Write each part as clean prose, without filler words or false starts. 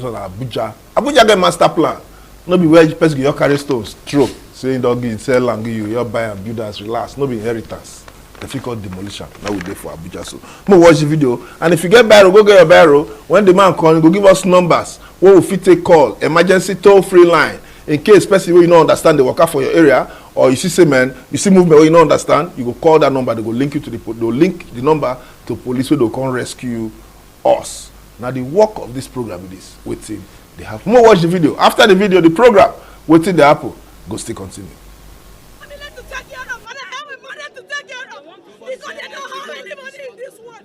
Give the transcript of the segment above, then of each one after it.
Abuja get master plan. No be where person get your carry stones, throw, saying don't give, sell and give you, your buy and build as relax. No be inheritance. Difficult demolition. Now we dey for Abuja. So, mo watch the video. And if you get barrel, go get your barrel. When the man call, go give us numbers. What will fit take call? Emergency toll-free line. In case, especially when you don't understand the worker for your area, or you see say man, you see movement where you don't understand, you go call that number. They go link you to they'll link the number to police where they come rescue us. Now the work of this program is waiting. They have more watch the video. After the video, the program waiting the apple. Go still continue.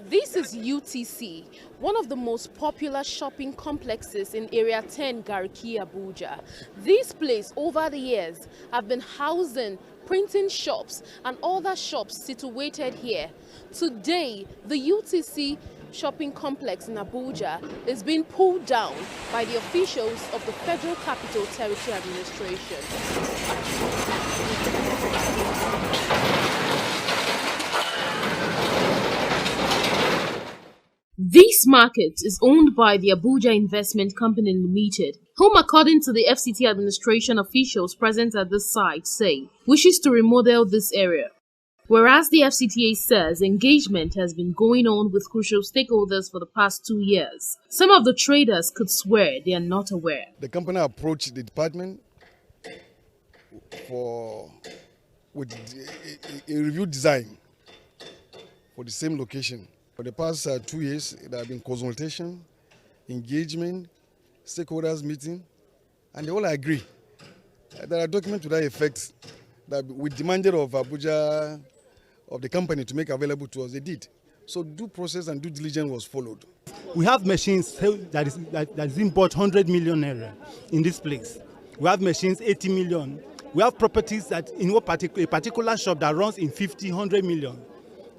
This is UTC, one of the most popular shopping complexes in Area 10, Gariki, Abuja. This place, over the years, have been housing printing shops and other shops situated here. Today, the UTC shopping complex in Abuja is being pulled down by the officials of the Federal Capital Territory Administration. This market is owned by the Abuja Investment Company Limited, whom, according to the FCT administration officials present at this site, say wishes to remodel this area. Whereas the FCTA says engagement has been going on with crucial stakeholders for the past 2 years, some of the traders could swear they are not aware. The company approached the department with a review design for the same location. For the past 2 years, there have been consultation, engagement, stakeholders meeting, and they all agree. There are documents to that effect that we demanded of Abuja, of the company, to make available to us. They did. So due process and due diligence was followed. We have machines that is being bought 100 million naira in this place. We have machines 80 million. We have properties that in a particular shop that runs in 50, 100 million.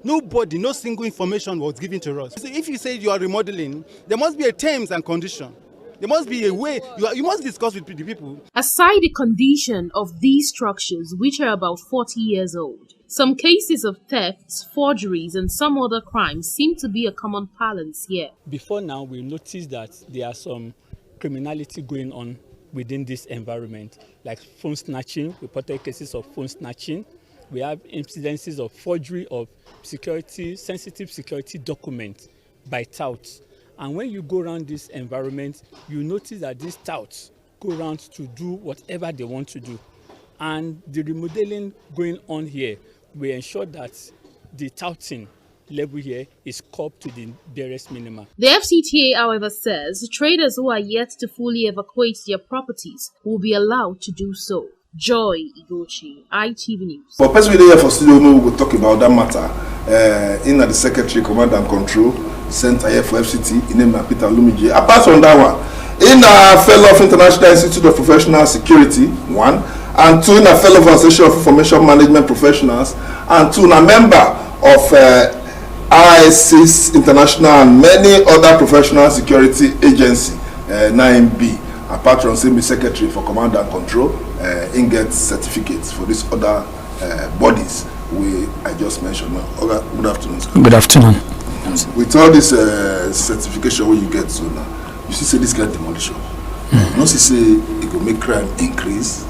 Nobody, no single information was given to us. If you say you are remodeling, there must be a terms and condition. There must be a way, you must discuss with the people. Aside the condition of these structures, which are about 40 years old, some cases of thefts, forgeries, and some other crimes seem to be a common parlance here. Before now, we noticed that there are some criminality going on within this environment, like phone snatching, reported cases of phone snatching. We have incidences of forgery of sensitive security documents by touts. And when you go around this environment, you notice that these touts go around to do whatever they want to do. And the remodeling going on here will ensure that the touting level here is curbed to the barest minimum. The FCTA, however, says traders who are yet to fully evacuate their properties will be allowed to do so. Joy Igochi, ITV News. For person here for studio, we will talk about that matter in the Secretary Command and Control Center here for FCT, in name Peter OLUMUJI. Apart from that one, in a fellow of International Institute of Professional Security, 1, and 2 in a fellow of Association of Information Management Professionals, and 2 in a member of ISIS International and many other professional security agency, 9B. Apart from saying Secretary for Command and Control, in get certificates for these other bodies I just mentioned. Good afternoon, sir. Good afternoon. With all this certification where you get, so now you see say this kind of demolition. You see say it will make crime increase.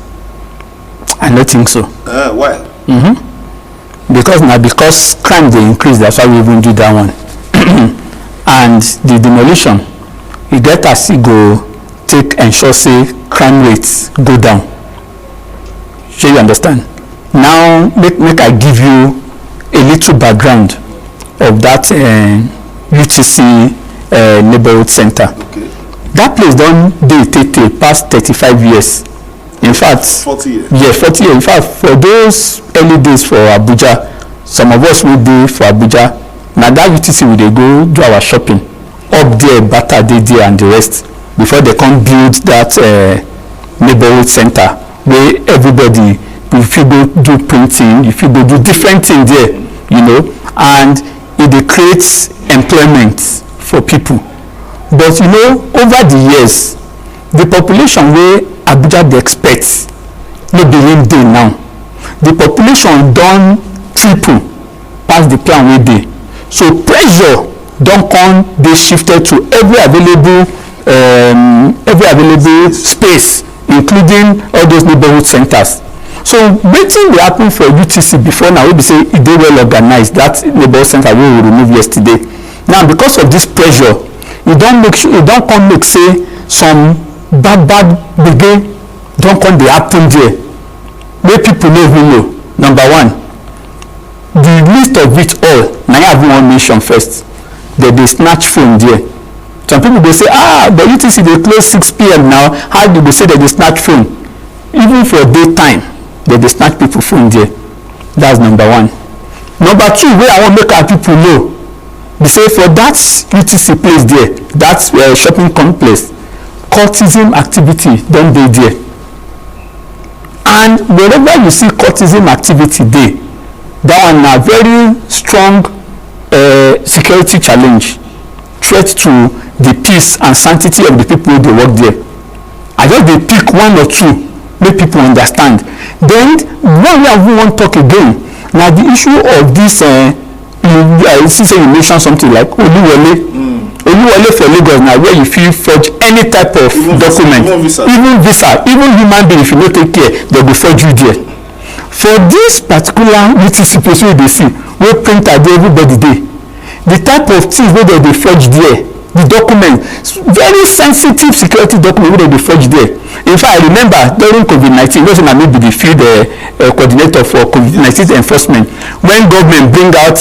I don't think so. Why? Because crime they increase, that's why we even do that one. And the demolition, you get as it go take ensure say crime rates go down. Sure, you understand? Now make I give you a little background of that UTC neighborhood center. Okay. That place don't dey past 35 years. In fact, 40 years. Yeah, 40 years. In fact, for those early days for Abuja, some of us will do for Abuja. Now that UTC we dey go do our shopping up there, Bata dey there and the rest before they come build that neighborhood center where everybody, if you go do printing, if you go do different things there, you know, and it creates employment for people. But you know, over the years, the population where Abuja dey expect no be him dey now. The population don triple past the plan wey dey. So pressure don come dey shifted to every available every available space, including all those neighborhood centers. So wetin dey happen for UTC before now wey be say e dey well organized, that neighborhood center wey we remove yesterday. Now because of this pressure, e don come make say some bad gbege don come dey happen there wey people no even know. Number one, the list of it all na I even wan mention first. They dey snatch phone there. Some people go say, but UTC dey close 6 p.m. now, how do they say they dey snatch phone? Even for daytime, they dey snatch people phone there. That's number one. Number two, wey I wan make our people know, be say for that UTC place there, that shopping complex, cultism activity don dey there. And wherever you see cultism activity dey, that one na very strong security challenge, threat to the peace and sanctity of the people wey dey work there. I just dey pick one or two make people understand. Then one wey I wan talk again na the issue of this see say you mention something like Oluwole for Lagos na where you fit forge any type of document, even visa, even human being. If you no take care, they go forge you there. For this particular UTC place wey you dey see, wey printer dey everybody dey, the type of things wey they dey forge there, the document, very sensitive security document wey they dey forge there. In fact, I remember during COVID-19, those na me be the field coordinator for COVID-19 enforcement, when government bring out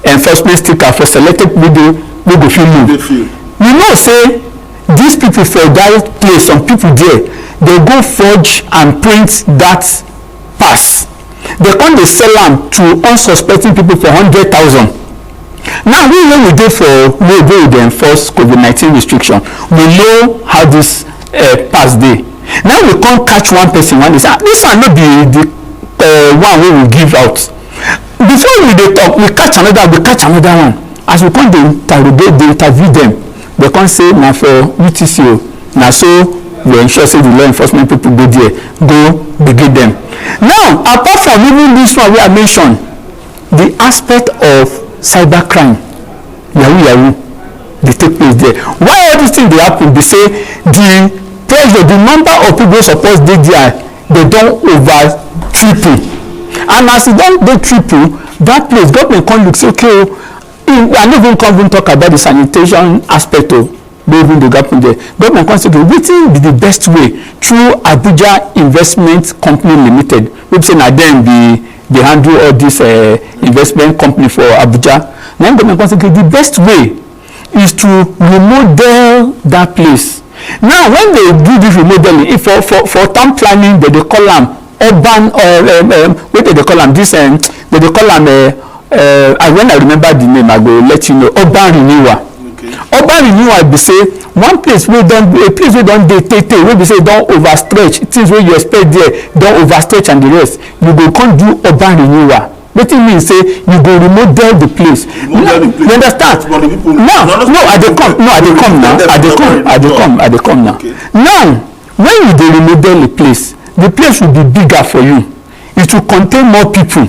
enforcement sticker for selected people wey go fit move. You know say these people for that place, some people there, they go forge and print that pass. They come dey sell am to unsuspecting people for 100,000. Now when we dey for wey dey enforce COVID-19 restriction, we know how this pass dey. Now we come catch one person one day say, this one no be the one wey we give out. Before we dey talk, we catch another one. As we come dey interrogate, dey interview them, they come say na for UTC o. Na so we ensure say the law enforcement people go there, go gbege them. Now apart from even this one wey I mention, the aspect of cybercrime, yahoo dey take place there. Why all these things dey happen be say the pressure, the number of people wey suppose dey there, they don over triple. And as e don dey triple, that place government come look say okay o, I no even come talk about the sanitation aspect o, wey even dey happen there. Government come say okay, wetin be the best way through Abuja Investment Company Limited, wey be say na dem dey handle all this investment company for Abuja. Now government come say okay, the best way is to remodel that place. Now when they do this remodeling, if for town planning, they call am urban what they call am this they call am when I remember the name I go let you know, urban renewal. Okay. Urban renewal be say one place wey don dey tey wey be say don overstretch, things wey you expect there don overstretch and the rest, you go come do urban renewal. Wetin mean say you go remodel the place. You understand? Now I dey come now. Okay. Now when you dey remodel the place will be bigger for you. It will contain more people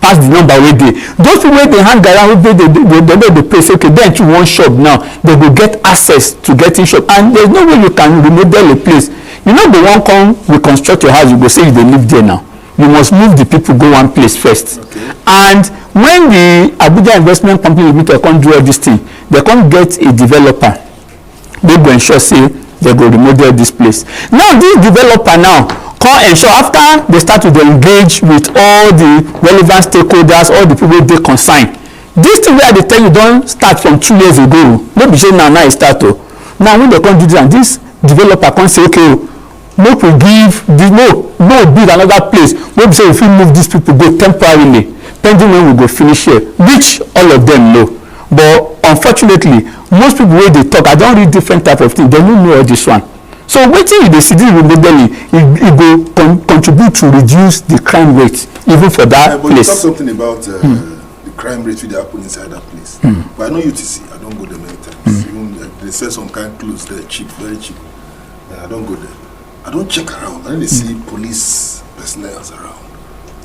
pass the number wey dey. Those people wey dey hang around, wey dey place, okay, then to one shop now, they go get access to getting shop, and there's no way you can remodel a place. You know, the one come reconstruct your house, you go say you dey live there now. You must move the people go one place first. Okay. And when the Abuja Investment Company Limited come do all this thing, they come get a developer. They go ensure say they go remodel this place. Now this developer now come ensure after they start to engage with all the relevant stakeholders, all the people they consign. This thing where they tell you don't start from 2 years ago. No be say now it start o. Now when they come do this, and this developer come say okay, make we give the no build another place. We say if we move these people go temporarily, pending when we go finish here, which all of them know. But unfortunately, most people wey dey talk, I don read different type of things, they no know all this one. So wetin you dey see this remodeling, it go contribute to reduce the crime rate even for that place. But you talk something about the crime rate wey dey happen inside that place. But I know UTC, I don go there many times. Even they sell some kind of clothes there cheap, very cheap. I don go there. I don check around. I don't see police personnel around.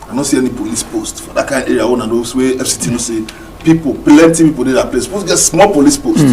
I don't see any police post for that kind of area. One of those where FCT no say plenty people dey that place. Supposed to get small police post.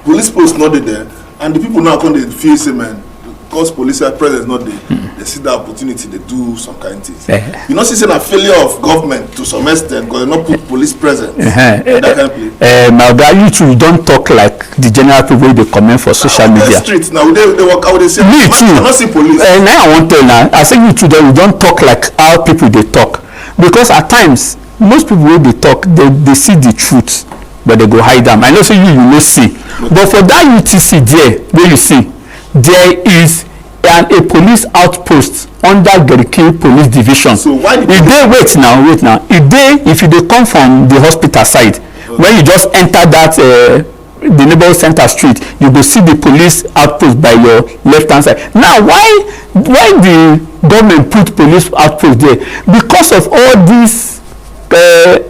Police post not there. And the people now come they feel say man, because police presence not there, they see the opportunity, they do some kind of things. You know, see a failure of government to some extent because they not put police presence. That kind of place. My guy, you two don't talk like the general people they comment for social media. Streets now they walk out, they say me too. I not see police. Now I want to now. I say you two we don't talk like how people they talk, because at times most people when they talk they see the truth, but they go hide them. I know say you may see, but for that UTC there where you see, there is a police outpost under Gariki Police Division. So why did wait now. If you dey come from the hospital side, when you just enter that the neighborhood center street, you go see the police outpost by your left hand side. Now why the government put police outpost there? Because of all these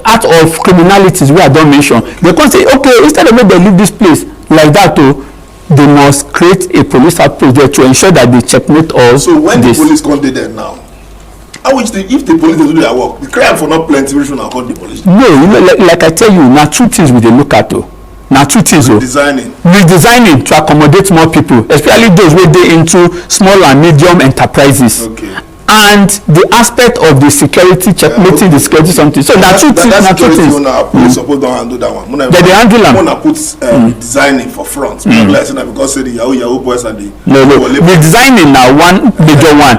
act of criminalities we I don't mention. They can say, okay, instead of make them leave this place like that, they must create a police outpost there to ensure that they checkmate all. So when the police come there now, if the police do their work, the crime for not plenty, we should not call the police. No, like I tell you, now two things we dey look at Now two things. Redesigning to accommodate more people, especially those who dey into small and medium enterprises. Okay. And the aspect of the security, checkmating the security something. So now two things. Police suppose don't handle that one. They handle them. Wanna put designing for front. Because say the Yahoo boys and the redesigning now one major one.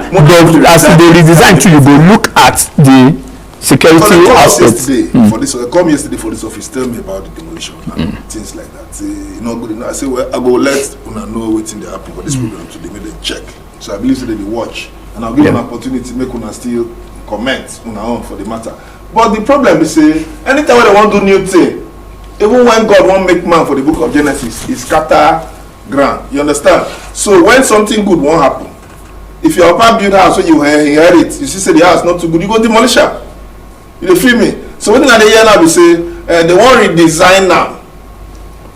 As they redesign too, you go look at the security aspect. Come yesterday for this office, tell me about the demolition and things like that. Say, good enough. I say, well, I go let una know what's in the happen for this program today. Make them check. So I believe that they watch. And I'll give an opportunity to make una still comment on our own for the matter. But the problem is, anytime they want to do new thing, even when God won't make man for the book of Genesis, he scatter ground. You understand? So when something good won't happen, if your papa build house, so you inherit, you see the house not too good, you go demolish it. You feel me? So when they hear now, we say they want redesign now.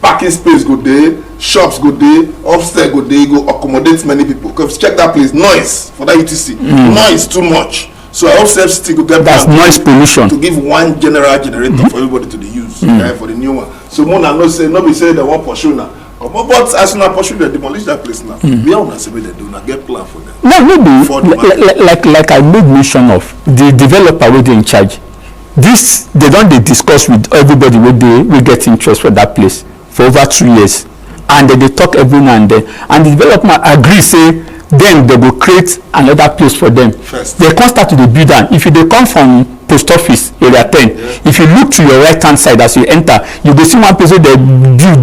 Parking space go there, shops go there, upstairs go there, go accommodate many people. Because check that place, noise for that UTC. Noise too much. So upstairs city go get that's noise pollution. To give one general generator for everybody to use for the new one. So Mona no be say they want pursue now. But as soon as pursue they demolish that place now. We are not say they do not get plan for them. No, maybe like I made mention of the developer wey dey in charge. This they don't discuss with everybody we get interest for that place for over 2 years, and they talk every now and then, and the developer agree say then they will create another place for them. First. They can start to the build am. If you dey come from post office area 10, if you look to your right hand side as you enter, you go see one place where they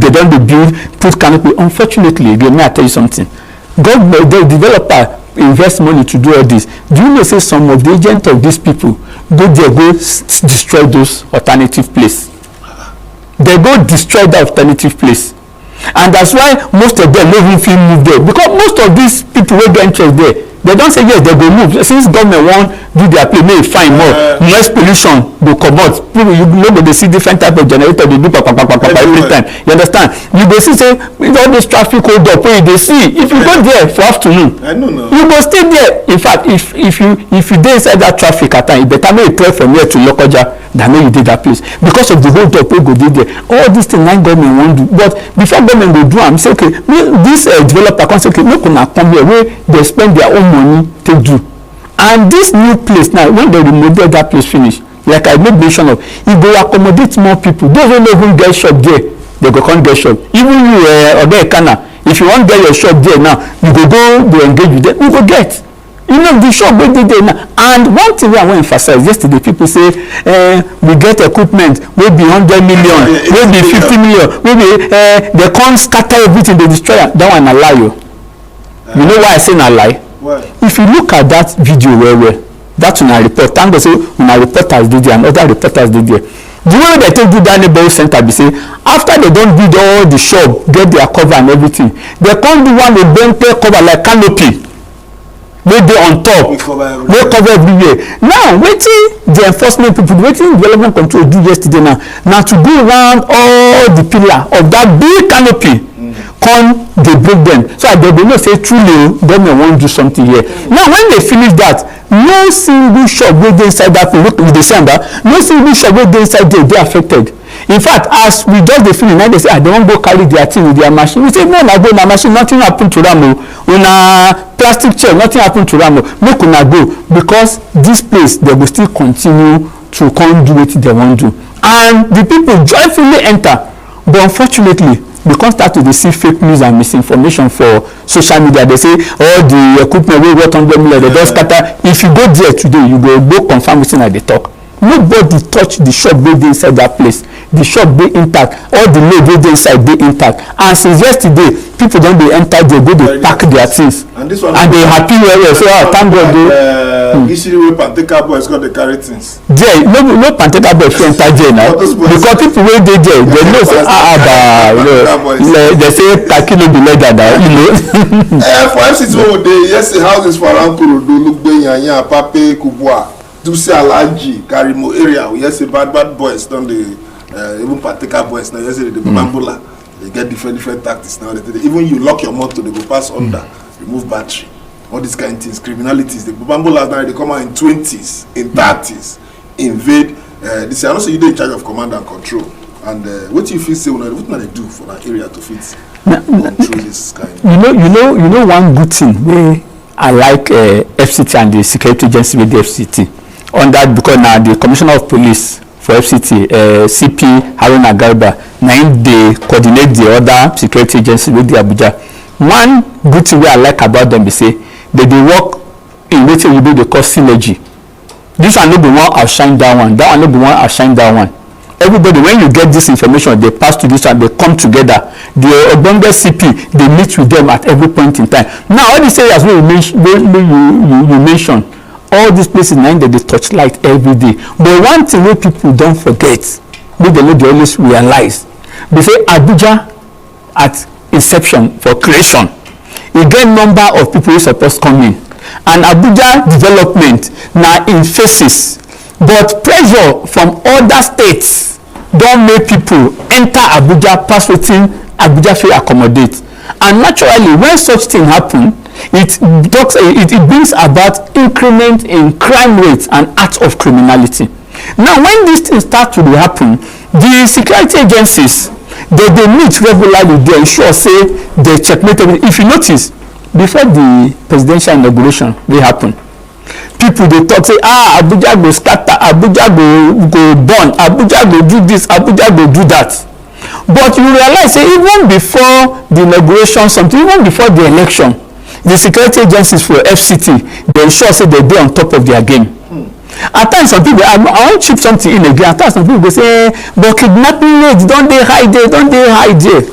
don dey build, put canopy. Unfortunately, again, may I tell you something, the developer invest money to do all this. Do you know say some of the agents of these people go there go destroy those alternative place? They go destroy that alternative place, and that's why most of them no even fit move there, because most of these people wey get interest there, they don say yes they go move. Since government wan do their play make e fine more, noise pollution go comot. People you no go dey see different type of generator dey do papapapapa every time. You understand? You go see say all those traffic hold up wey you dey see, if you go there for afternoon, you go stay there. In fact, if you dey inside that traffic at time, e better make you trek from here to Lokoja than make you dey that place, because of the hold up wey go dey there. All these things na government wan do, but before government go do am, say okay, this developer come say okay, make una come here wey dey spend their own money take do. And this new place now, when they remodel that place finish, like I made mention of, e go accommodate more people. Those who no even get shop there, they go come get shop. Even you Ekanem, if you want get your shop there now, you go engage with them, you go get. You know the shop wey dey there now. And one thing wey I wan emphasize, yesterday people say we get equipment wey be 100 million, wey be 50 million, wey be they come scatter everything, they destroy am. That one na lie o. You know why I say na lie? Why? If you look at that video well, that una report, thank God say una reporters dey there and other reporters dey there. The way they take do that neighborhood center be say after they don build all the shop, get their cover and everything, they come do one ogbonge cover like canopy wey dey on top, wey cover everywhere. Now wetin the enforcement people, wetin development control do yesterday now to go around all the pillar of that big canopy, come dey break them, so that they go know say truly government wan do something here. Now when they finish that, no single shop wey dey inside that place, we dey see am that no single shop wey dey inside there dey affected. In fact, as we just dey finish, now they say, they wan go carry their thing with their machine. We say, no, na go, na machine, nothing happen to them. Una plastic chair, nothing happen to them. Make una go, because this place, they will still continue to come do what they want to do. And the people joyfully enter. But unfortunately, they come start to see fake news and misinformation for social media. They say all the equipment wey worth 100 million, they just scatter. If you go there today, you go confirm wetin I dey talk. Nobody touch the shop wey dey inside that place. The shop dey intact. All the load wey dey inside dey intact. And since yesterday, people don dey enter there, go dey pack their things. And they happy well well. So thank God o. Issue wey Panteka boys go dey carry things. There, no Panteka boys fit enter there now. Because people wey dey there, they know say they say kaki no be leather now, For FCT wey dey, yes, the houses for around Korodo, Lugbe, Inyang, Pape, Kubwa, Duse Alaji, Karimo area, we yes, bad boys don dey, even Panteka boys now, yes, the Bambula, they get different tactics now. Even you lock your motor, they go pass under, remove battery. All these kind of things, criminalities. The Bambolas now, they come out in 20s, in 30s, invade. This I know say you dey in charge of command and control. And what do you feel say? What do they do for that area to fit control this kind? You know one good thing wey I like FCT and the security agency with the FCT on that, because now the commissioner of police for FCT, CP Haruna Garba, now they coordinate the other security agency with the Abuja. One good thing wey I like about them is say they work in wetin we do dey call synergy. This one no be one outshine that one, that one no be one outshine that one. Everybody, when you get this information, they pass to this one, they come together. The Ogbonge CP, they meet with them at every point in time. Now, all these areas where you mention, all these places now they touch light every day. But one thing wey people don't forget, wey they always realize, they say Abuja at inception for creation, e get number of people wey suppose come in, and Abuja development na in phases, but pressure from other states don make people enter Abuja pass wetin Abuja fit accommodate. And naturally, when such thing happen, it brings about increment in crime rates and acts of criminality. Now, when these things start to happen, the security agencies, they meet regularly, they ensure say they checkmate everything. If you notice, before the presidential inauguration dey happen, people dey talk say Abuja go scatter, Abuja go burn, Abuja go do this, Abuja go do that. But you realize say even before the inauguration, even before the election, the security agencies for FCT, they ensure say they dey on top of their game. At times some people, I wan chip something in again, at times some people go say, but kidnapping rates don dey high there.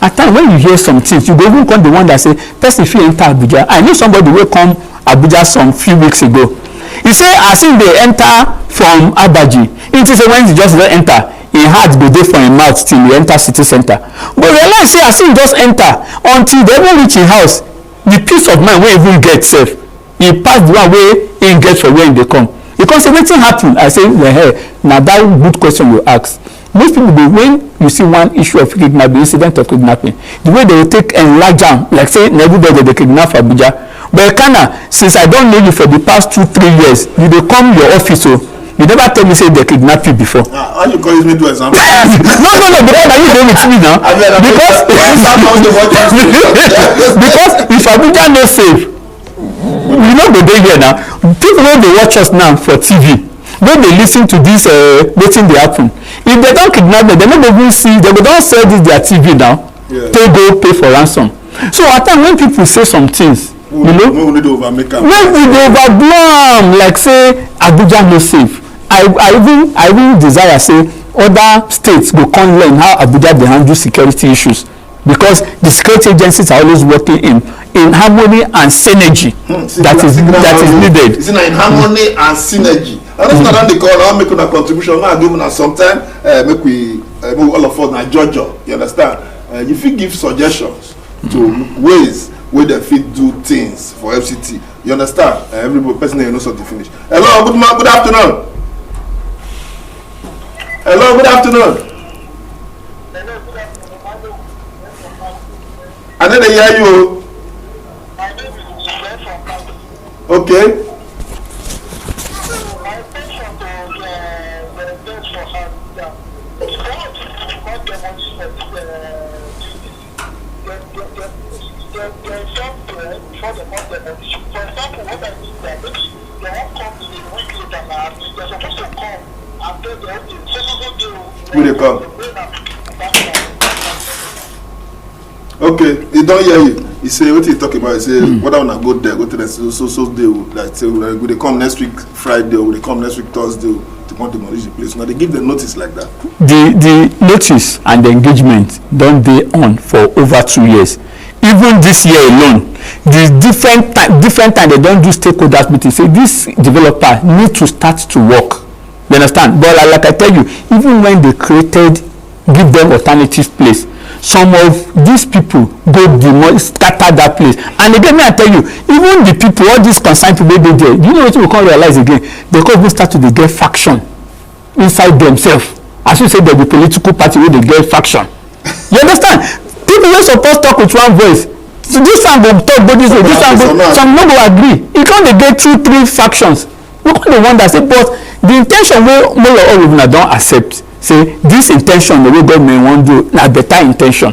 At times when you hear some things, you go even come the one that say person fit enter Abuja. I know somebody wey come Abuja some few weeks ago. He say as if they enter from Abaji, it is when he just enter, him heart go dey for him mouth till he enter city center. But realize say as he just enter, until they even reach him house, the peace of mind wey even get sef, he pass the one wey he get for where he dey come. Because wetin happen, I say na that good question you ask. Most people dey, when you see one issue of kidnapping, incident of kidnapping, the way they will take enlarge am, like say na everybody dey kidnap for Abuja. But Ekana, since I don know you for the past 2-3 years, you dey come your office you never tell me say they kidnap you before. How you call me to example? no, because na you dey with me now. Because if Abuja no safe, we no go dey here now. People wey dey watch us now for TV, when they listen to this wetin dey happen, if they don kidnap them, they no go even see, they go don sell this their TV now, pay for ransom. So at times when people say some things, we need to overblow am like say Abuja no safe. I even desire say other states go come learn how Abuja dey handle security issues, because the security agencies are always working in harmony and synergy that is needed. It's in harmony and synergy. And that's not the call. I'll make a contribution. Now give us some time. Make we all of us na Georgia. You understand? You fit give suggestions to ways where they fit do things for FCT. You understand? Everybody, person you know something finish. Hello, good afternoon. Hello, good afternoon. I didn't hear you. Okay. My attention to the deaths for Abuja. It's corrupt. before the month demolition. For example, what I mean that maybe they won't come in a week later now. They're supposed to come and tell them, okay, so they Will they come? Okay, he don't hear you. He say what he talking about. He say whether wanna go there, go to the so day. Like say will they come next week Friday or will they come next week Thursday to come demolish the place? Now they give the notice like that. The notice and the engagement don't be on for over 2 years. Even this year alone, the different time they don't do stakeholders meeting. Say this developer need to start to work. You understand? But like I tell you, even when they created, give them alternative place, some of these people go scatter that place. And again, I tell you, even the people, all these concerned people, they there. You know what we can't realize again? They can't even start to get faction inside themselves. As you say, they're the political party where they get faction. You understand? People were supposed to talk with one voice. So this one will talk, but this one go, some no go agree. You can't get 2-3 factions. We can't wonder, say, but the intention where more of them don't accept. Say this intention the way government want do na better intention.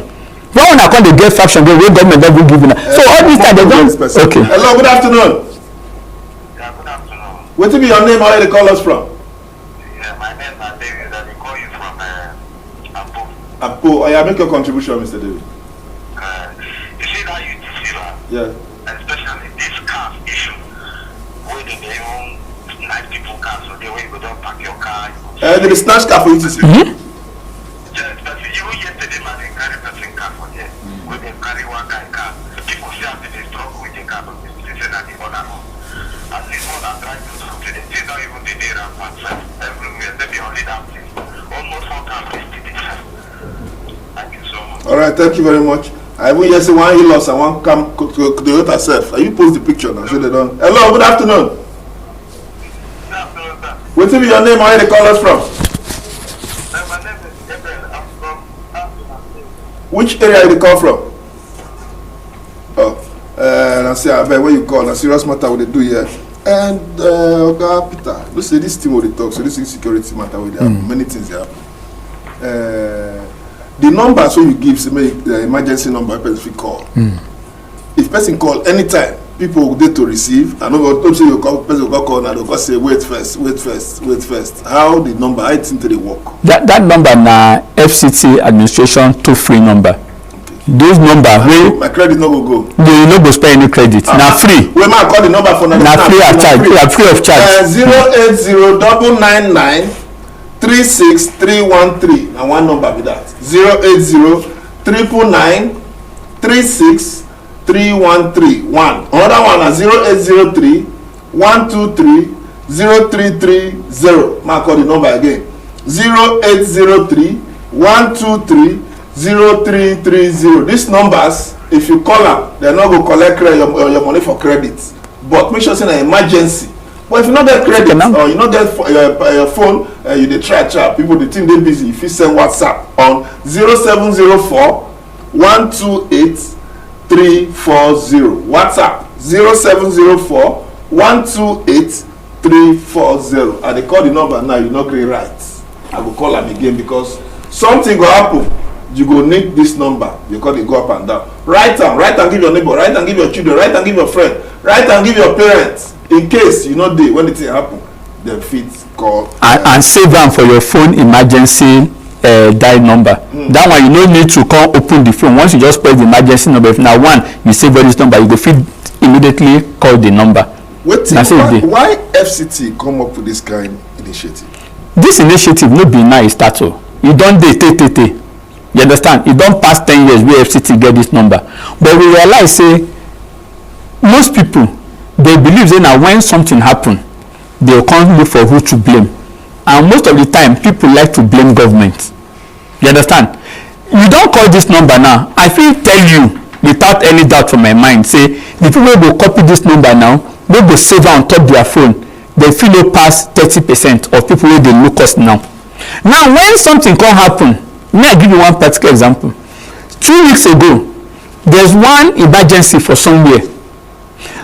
Why una come dey get faction the way government don give una? So all this time they don. Okay. Hello, good afternoon. Yeah, good afternoon. Wetin be your name? Where you dey call us from? Yeah, my name is David. I call you from Apo. Apo, oh yeah, make your contribution, Mr. David. You see that UTC, Yeah. especially this car issue, where they even nice people car, so they way you go down park your car. There is snatch car for UTC. Yeah, especially even yesterday, man, they carry person car for there. When they carry one guy car, people see how they struggle with the car, but they say that the other one. At least one are trying to talk to them. They don't even do their ramp everywhere. They be only that place. Almost 4 cars yesterday. Thank you so much. All right, thank you very much. I will just say one loss and one come to the Toyota self. You post the picture now, so they don't. Hello, good afternoon. Good afternoon, sir. What be your name? Where they call us from? My name is Gabriel. I'm from Africa. Which area you call from? Oh, I say, I bet where you call. A serious matter what they do here. And okay, Peter, let's say this team will talk. So this insecurity matter with them. Many things happen. The number so you give, say the emergency number person call. If person call anytime, people will there to receive. And don't say you call person will call now. They'll say wait first. How the number? I think they work. That number na FCT administration toll-free number. Those number wey my credit no go. They no go spend any credit. Na free. Wey ma call the number for na free of charge. Free of charge. 08099363313. Na one number be that. 08099363313. Another one na 0803-123-0330. Ma call the number again. 0803-123-0330. These numbers, if you call them, they're not going to collect your money for credit. But make sure it's an emergency. But if you not get credit or you not get your phone, you dey try chat. People they think they're busy. If you send WhatsApp on 0704-128-340. WhatsApp 0704-128-340. And they call the number now. You not get right. I will call them again because something will happen. You go need this number because they go up and down. Write and give your neighbor, write and give your children, write and give your friend, write and give your parents. In case you know when the thing happen, then fit call. And save them for your phone emergency dial number. That one you no need to come open the phone. Once you just press the emergency number, if now one you save all this number, you go fit immediately call the number. Why FCT come up with this kind of initiative? This initiative no be now e start o. You don dey tey. You understand? It don't pass 10 years where FCT get this number. But we realize say most people they believe say now when something happen, they'll come look for who to blame. And most of the time people like to blame government. You understand? You don't call this number now. I feel tell you without any doubt from my mind, say the people wey go copy this number now, they go save on top their phone. They feel no pass 30% of people wey dey look us now. Now when something can happen, may I give you one particular example. 2 weeks ago, there's one emergency for somewhere.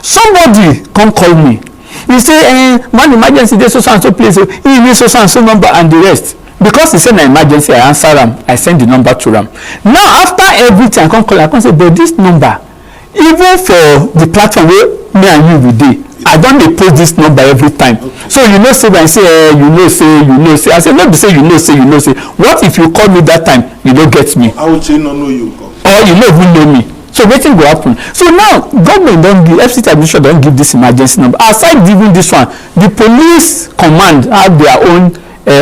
Somebody come call me. He say, one emergency, there's so and so place, he needs so and so number and the rest. Because he said an emergency, I answer him, I send the number to him. Now after everything, I come call, I come say, but this number, even for the platform where me and you we dey, I don dey post this number every time. Okay. So you know say when I say say I say no be say you know say what if you call me that time you no get me? How would you not know you? Or you no even know me. So wetin go happen? So now government don give, FCT administration don give this emergency number. Aside giving this one, the police command have their own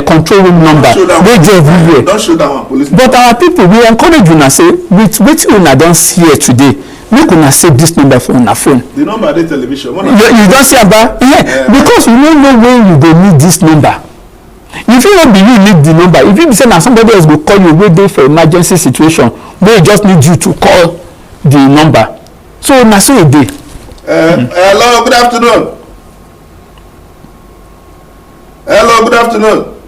control room number. Dey there everywhere. Don show that one police. But our people, we encourage una say with wetin una don see here today, make una save this number for una phone. The number dey television. You don see about? Yeah. Because we no know when you go need this number. If you no be you need the number, if you be say na somebody else go call you wey dey for emergency situation, wey just need you to call the number. So na so e dey. Hello, good afternoon. Hello, good afternoon.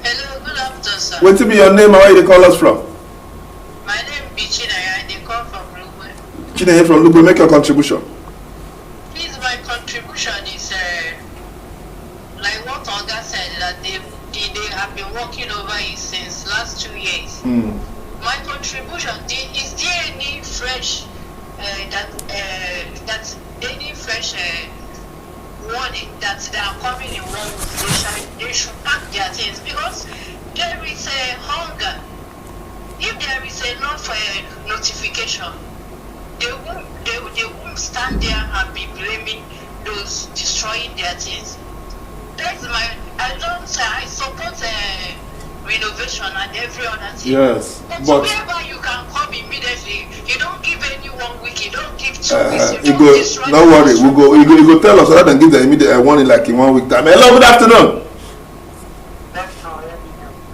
Hello, good afternoon, sir. Wetin be your name and where you dey call us from? My name be Chinaya. I dey call from Lugbe. Chinaya from Lugbe, make your contribution. Please, my contribution is like what Oga said, that they have been working over it since last 2 years. My contribution, is there any fresh warning that they are coming in one week? They should pack their things, because there is a hunger. If there is enough notification, they won't stand there and be blaming those destroying their things. That's I support renovation and every other thing. Yes, but wherever you can come immediately, you don't give any 1 week, you don't give 2 weeks. You don't destroy. No worry, you go tell us rather than give the immediate warning like in 1 week time. Hello, good afternoon.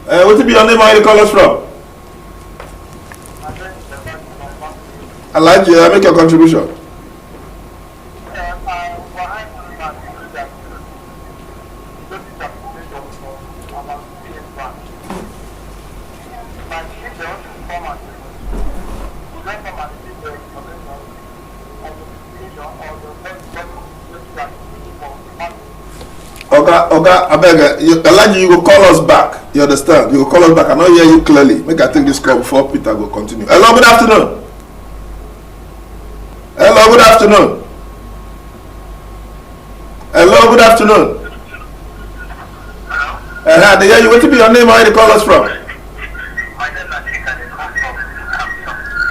What be your name and where you call us from? I like you. Make your contribution. Oga, I beg you, Elijah, you go call us back. You understand? You go call us back. I not hear you clearly. Make I take this call before Peter go continue. Hello, good afternoon. Hello, good afternoon. Hello, good afternoon. Hello. They hear you. What be your name and where you call us from? My name is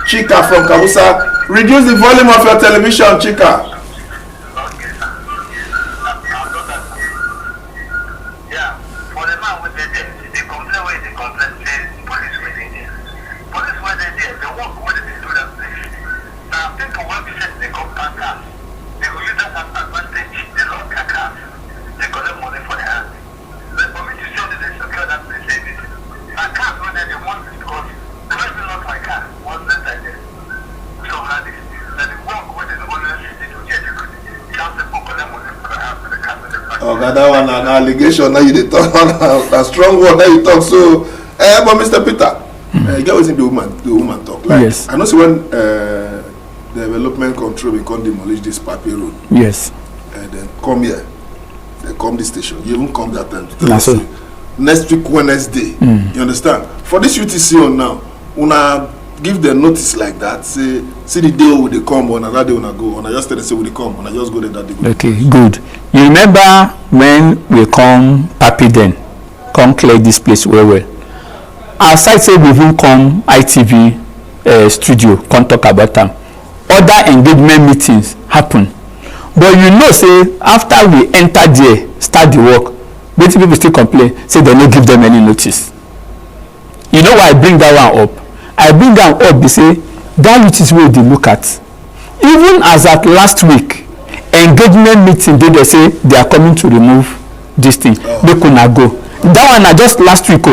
Chika from Kabusa. Reduce the volume of your television, Chika. That one an allegation. Now you dey talk a strong word. Now you talk so. But Mr. Peter, you get wetin the woman talk. Like, yes. I know see when development control we come demolish this Papi road. Yes. Then come here. They come this station. You even come that time. To tell us, next week Wednesday. You understand? For this UTC on now, una give them notice like that. Say, see the day we they come, on another day when I go. On I just tell them say we they come, on I just go there that day. Okay, good. You remember when we come Papi then, come clear this place well. Aside say we even come ITV studio, come talk about them. Other engagement meetings happen. But you know say after we enter there, start the work, many people still complain, say they don't give them any notice. You know why I bring that one up? I bring them up, they say, that which is where they look at. Even as at last week, engagement meeting, they say they are coming to remove this thing. They could not go. That one, just last week.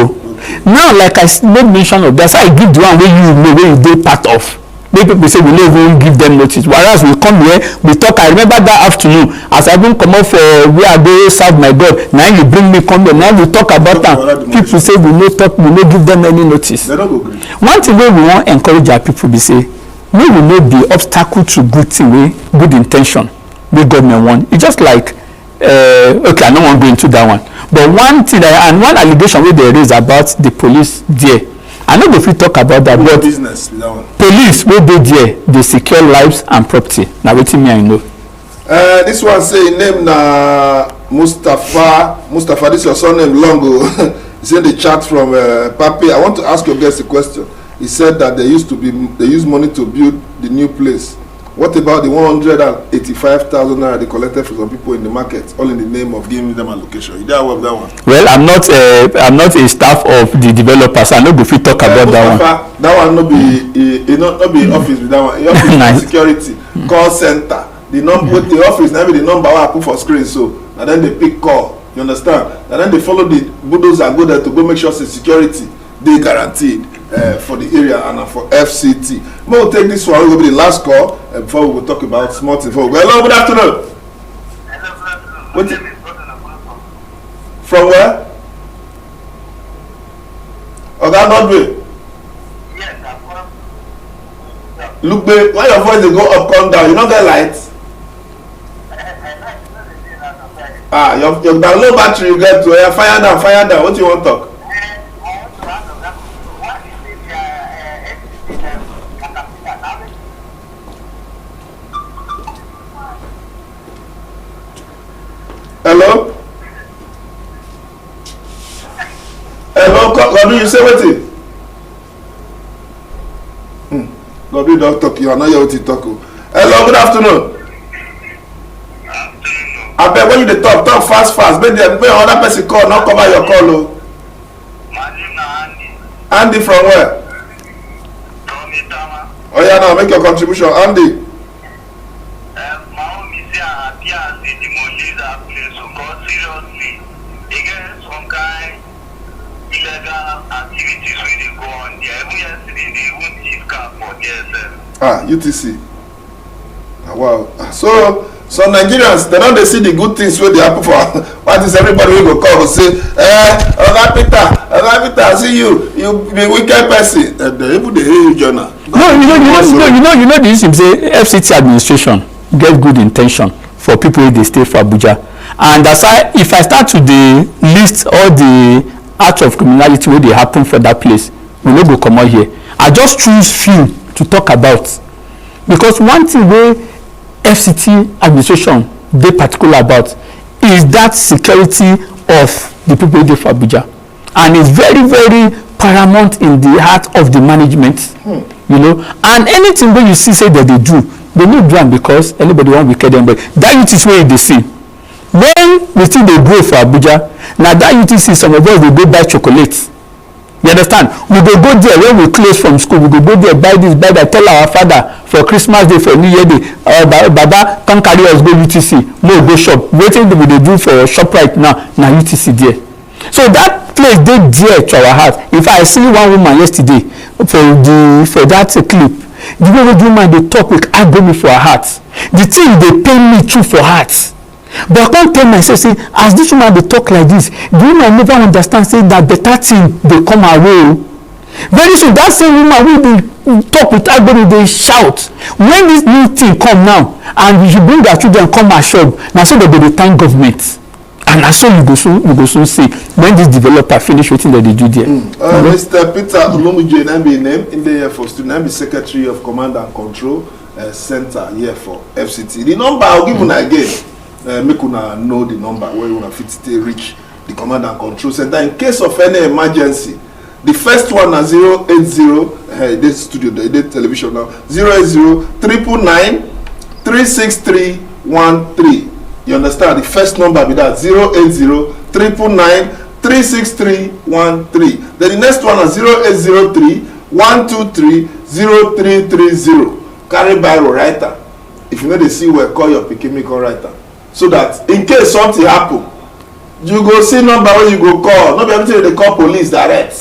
Now, like I made mention of, that's how I give the one where you know where you do part of. Maybe people say we don't even give them notice. Whereas we come here, we talk. I remember that afternoon, as I even come up for where I go serve my God. Now you bring me come here. Now we talk about them. People say we no talk, we no give them any notice. One thing we want encourage our people, we say, we will not be obstacle to good thing, good intention. We government want. It's just like, okay, I don't want to go into that one. But one thing and one allegation where they raise about the police there, I no go fit talk about that, but business that one. Police wey dey there dey secure lives and property. Na wetin me I know. This one say name na Mustafa. This your surname long o. He said the chat from Papi. I want to ask your guest a question. He said that they use money to build the new place. What about the 185,000 naira they collected from some people in the market, all in the name of giving them allocation? You there with that one? Well, I'm not a staff of the developers. I no go fit talk about that one. That one no be office with that one. Office nice. Security, call center. The number with the office, now be the number I put for screen, so and then they pick call. You understand? And then they follow the bulldozer and go there to go make sure security they guaranteed for the area and for FCT. We'll take this one. Will be the last call before we will talk about smart info. Hello, good afternoon. Hello, good afternoon. From where? Oga Nodwe. Yes, I'm from. Look, babe, why your voice they go up, come down? You don't get lights. Your download battery you get to fire down. What do you want to talk? Hello, Godwin, you say wetin? Godwin don talk, you are not here wetin talk o. Hello, good afternoon. Abeg when you dey talk fast make another person call, not cover your call o. My name na Andy. Andy from where? From Itama. Oh yeah, now make your contribution, Andy. My own is here appear as they demolish that place because seriously, they get some kind illegal activities wey dey go on there. Even yesterday, they even thief car for there. UTC. Wow. So Nigerians, they don't they see the good things where they happen for. What is everybody will go call and say, Oga Peter, I see you be wicked person. They even they hear you, Jonah. No, you know this. Say FCT administration get good intention for people wey dey stay for Abuja, and if I start to dey list all the acts of criminality wey dey happen for that place, we no go comot here. I just choose few to talk about, because one thing wey FCT administration dey particular about is that security of the people wey dey for Abuja, and it's very very paramount in the heart of the management. You know, and anything wey you see say that they do, they no do am because anybody wan wicked them, but that UTC wey you dey see when we still dey grow for Abuja, na that UTC some of us dey go buy chocolate. You understand? We go there when we close from school. We go there, buy this, buy that. Tell our father for Christmas day, for New Year day, Baba come carry us go UTC. No go shop. Wetin we dey do for shop right now na UTC there. So that place dey dear to our heart. In fact, I see one woman yesterday for that clip. The way the woman dey talk with agony for her heart. The thing dey pain me too for heart. But I can't tell myself, say, as this woman dey talk like this, the woman never understand, say that better thing dey come her way. Very soon, that same woman will dey talk with agony, dey shout. When this new thing come now, and you bring their children come her shop, na so that they dey thank government. And na so you go soon see when this developer finish wetin dem dey do there. Mr. Peter OLUMUJI, na be name in the year for student, na be Secretary of Command and Control Center here for FCT. The number I'll give you again. Make una know the number where you wanna fit stay reach the Command and Control Center in case of any emergency. The first one is 080 this studio, the television now, 080 999 36313. You understand? The first number be that 080 999 36313. Then the next one is 0803 123 0330. Carry biro writer. If you know they see where, call your pikin make writer. So that in case something happen, you go see number where you go call. Not be everything they call police direct.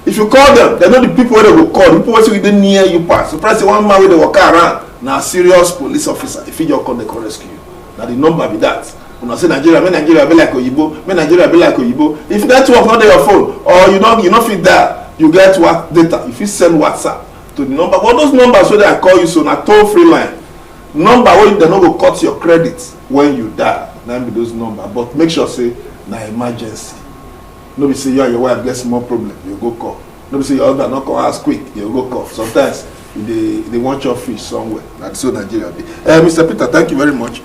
If you call them, they know the people where they go call. The people where they near you pass. So press one man where they walk around. Now serious police officer. If you just call, they can rescue you. Now the number be that. When I say Nigeria, make Nigeria be like Oyibo. Make Nigeria be like Oyibo. If network not on your phone, or you not fit there, you get what data. If you send WhatsApp to the number, but those numbers where they call you, so na toll free line. Number where they no go cut your credit when you die. Now be those number. But make sure say na emergency. No be say you and your wife get small problem, you go call. No be say your husband not come ask quick, you go cough. Sometimes they want your fish somewhere. That's so Nigeria be. Mr. Peter, thank you very much.